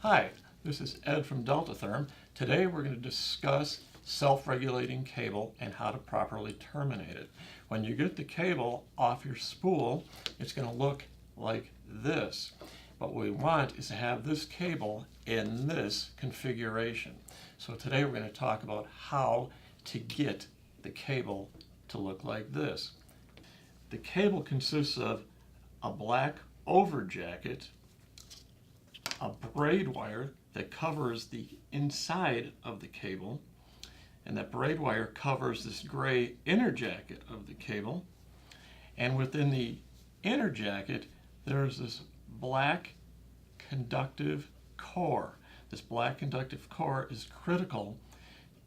Hi, this is Ed from Delta-Therm. Today we're going to discuss self-regulating cable and how to properly terminate it. When you get the cable off your spool, it's going to look like this. But what we want is to have this cable in this configuration. So today we're going to talk about how to get the cable to look like this. The cable consists of a black over jacket, a braid wire that covers the inside of the cable, and that braid wire covers this gray inner jacket of the cable. And within the inner jacket, there's this black conductive core. This black conductive core is critical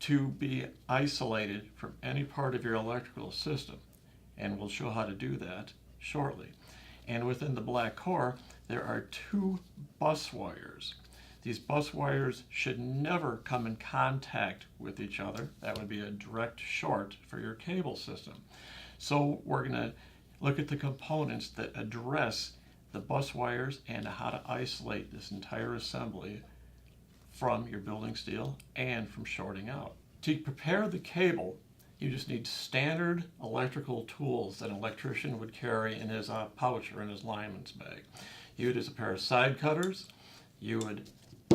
to be isolated from any part of your electrical system, and we'll show how to do that shortly. And within the black core, there are two bus wires. These bus wires should never come in contact with each other. That would be a direct short for your cable system. So we're going to look at the components that address the bus wires and how to isolate this entire assembly from your building steel and from shorting out. To prepare the cable, you just need standard electrical tools that an electrician would carry in his pouch or in his lineman's bag. You would use a pair of side cutters, you would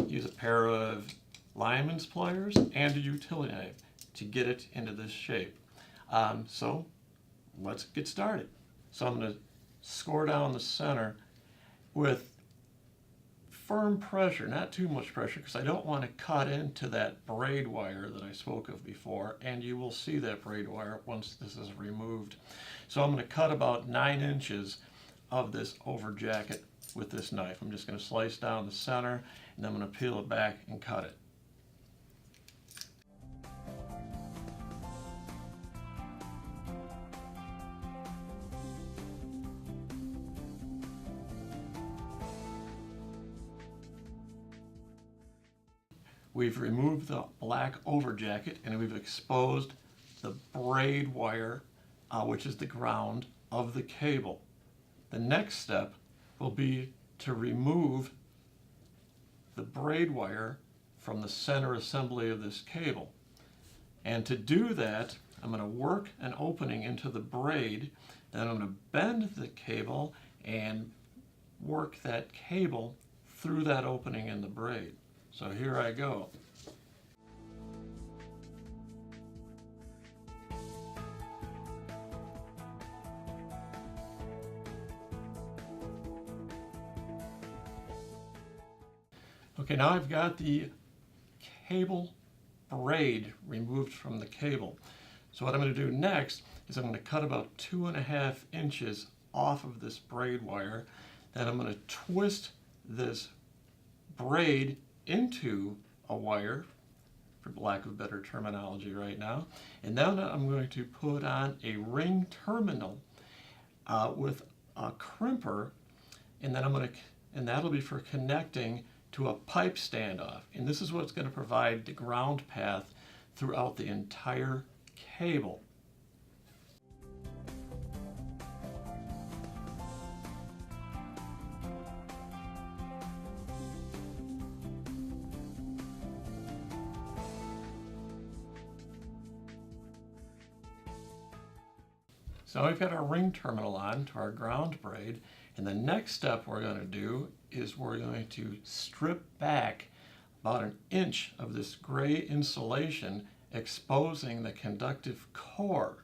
use a pair of lineman's pliers, and a utility knife to get it into this shape. So let's get started. So I'm going to score down the center with firm pressure, not too much pressure, because I don't want to cut into that braid wire that I spoke of before, and you will see that braid wire once this is removed. So I'm going to cut about 9 inches of this over jacket with this knife. I'm just going to slice down the center, and then I'm going to peel it back and cut it. We've removed the black over jacket and we've exposed the braid wire, which is the ground of the cable. The next step will be to remove the braid wire from the center assembly of this cable. And to do that, I'm going to work an opening into the braid, then I'm going to bend the cable and work that cable through that opening in the braid. So here I go. Okay, now I've got the cable braid removed from the cable. So what I'm going to do next is I'm going to cut about 2.5 inches off of this braid wire. Then I'm going to twist this braid into a wire, for lack of better terminology right now. And now I'm going to put on a ring terminal with a crimper, and then and that'll be for connecting to a pipe standoff. And this is what's going to provide the ground path throughout the entire cable. So now we've got our ring terminal on to our ground braid, and the next step we're going to do is we're going to strip back about 1 inch of this gray insulation, exposing the conductive core.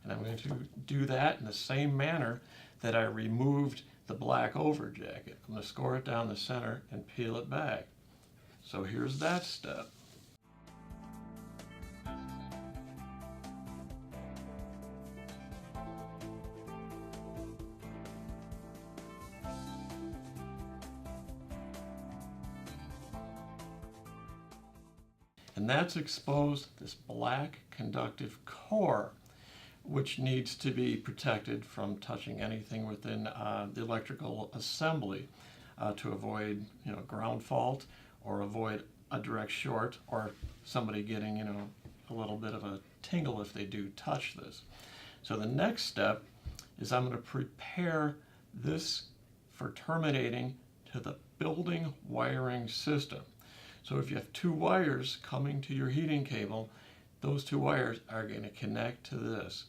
And I'm going to do that in the same manner that I removed the black over jacket. I'm going to score it down the center and peel it back. So here's that step. And that's exposed this black conductive core, which needs to be protected from touching anything within the electrical assembly to avoid, ground fault, or avoid a direct short, or somebody getting, a little bit of a tingle if they do touch this. So the next step is I'm going to prepare this for terminating to the building wiring system. So if you have two wires coming to your heating cable, those two wires are going to connect to this.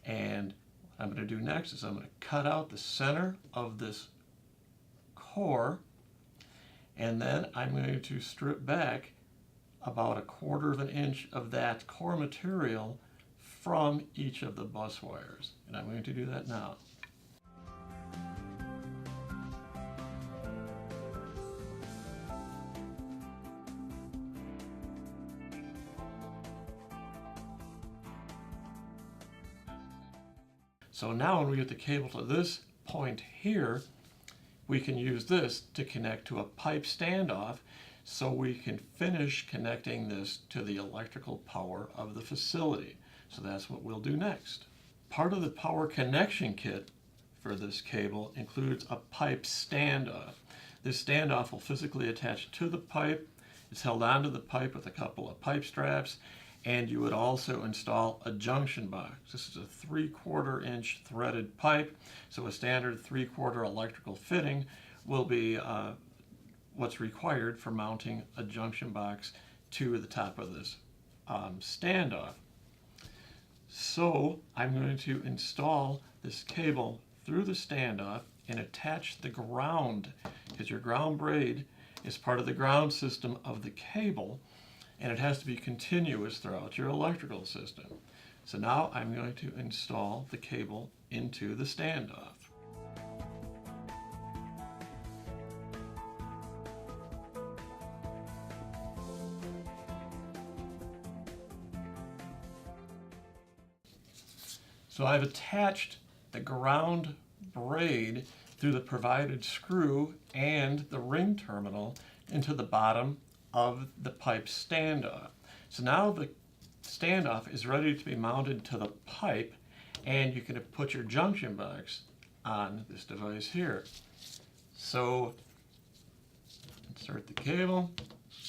And what I'm going to do next is I'm going to cut out the center of this core, and then I'm going to strip back about 1/4 of an inch of that core material from each of the bus wires. And I'm going to do that now. So now when we get the cable to this point here, we can use this to connect to a pipe standoff so we can finish connecting this to the electrical power of the facility. So that's what we'll do next. Part of the power connection kit for this cable includes a pipe standoff. This standoff will physically attach to the pipe. It's held onto the pipe with a couple of pipe straps, and you would also install a junction box. This is a 3/4 inch threaded pipe, so a standard 3/4 electrical fitting will be what's required for mounting a junction box to the top of this standoff. So I'm going to install this cable through the standoff and attach the ground, because your ground braid is part of the ground system of the cable, and it has to be continuous throughout your electrical system. So now I'm going to install the cable into the standoff. So I've attached the ground braid through the provided screw and the ring terminal into the bottom of the pipe standoff. So now the standoff is ready to be mounted to the pipe, and you can put your junction box on this device here. So insert the cable,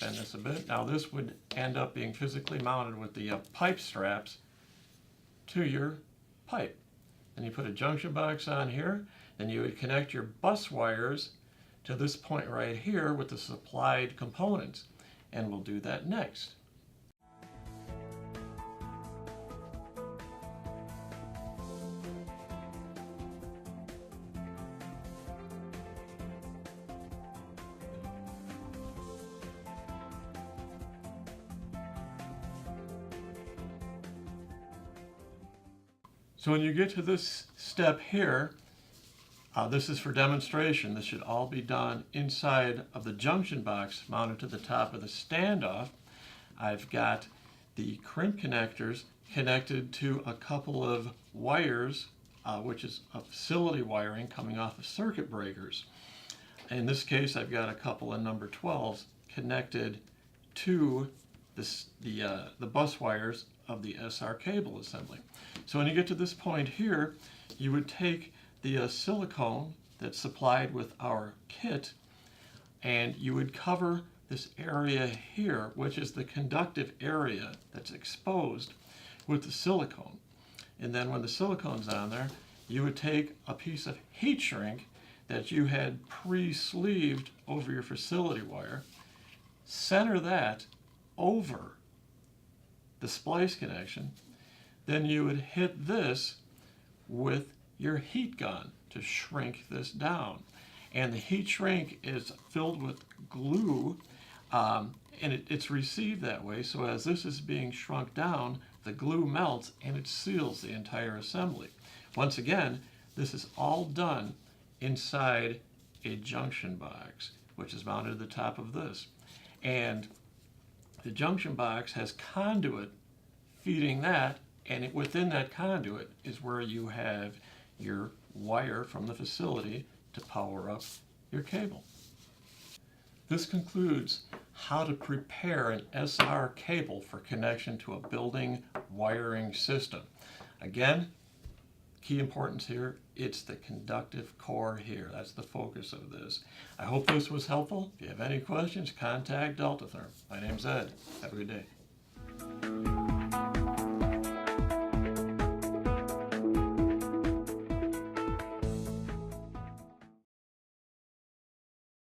bend this a bit. Now this would end up being physically mounted with the pipe straps to your pipe. Then you put a junction box on here, then you would connect your bus wires to this point right here with the supplied components, and we'll do that next. So when you get to this step here, this is for demonstration. This should all be done inside of the junction box mounted to the top of the standoff. I've got the crimp connectors connected to a couple of wires, which is a facility wiring coming off of circuit breakers. In this case, I've got a couple of number 12s connected to the bus wires of the SR cable assembly. So when you get to this point here, you would take the silicone that's supplied with our kit, and you would cover this area here, which is the conductive area that's exposed, with the silicone. And then when the silicone's on there, you would take a piece of heat shrink that you had pre-sleeved over your facility wire, center that over the splice connection, then you would hit this with your heat gun to shrink this down. And the heat shrink is filled with glue, and it's received that way, so as this is being shrunk down, the glue melts and it seals the entire assembly. Once again, this is all done inside a junction box, which is mounted at the top of this. And the junction box has conduit feeding that, and within that conduit is where you have your wire from the facility to power up your cable. This concludes how to prepare an SR cable for connection to a building wiring system. Again, key importance here, it's the conductive core here. That's the focus of this. I hope this was helpful. If you have any questions, contact Delta-Therm. My name's Ed. Have a good day.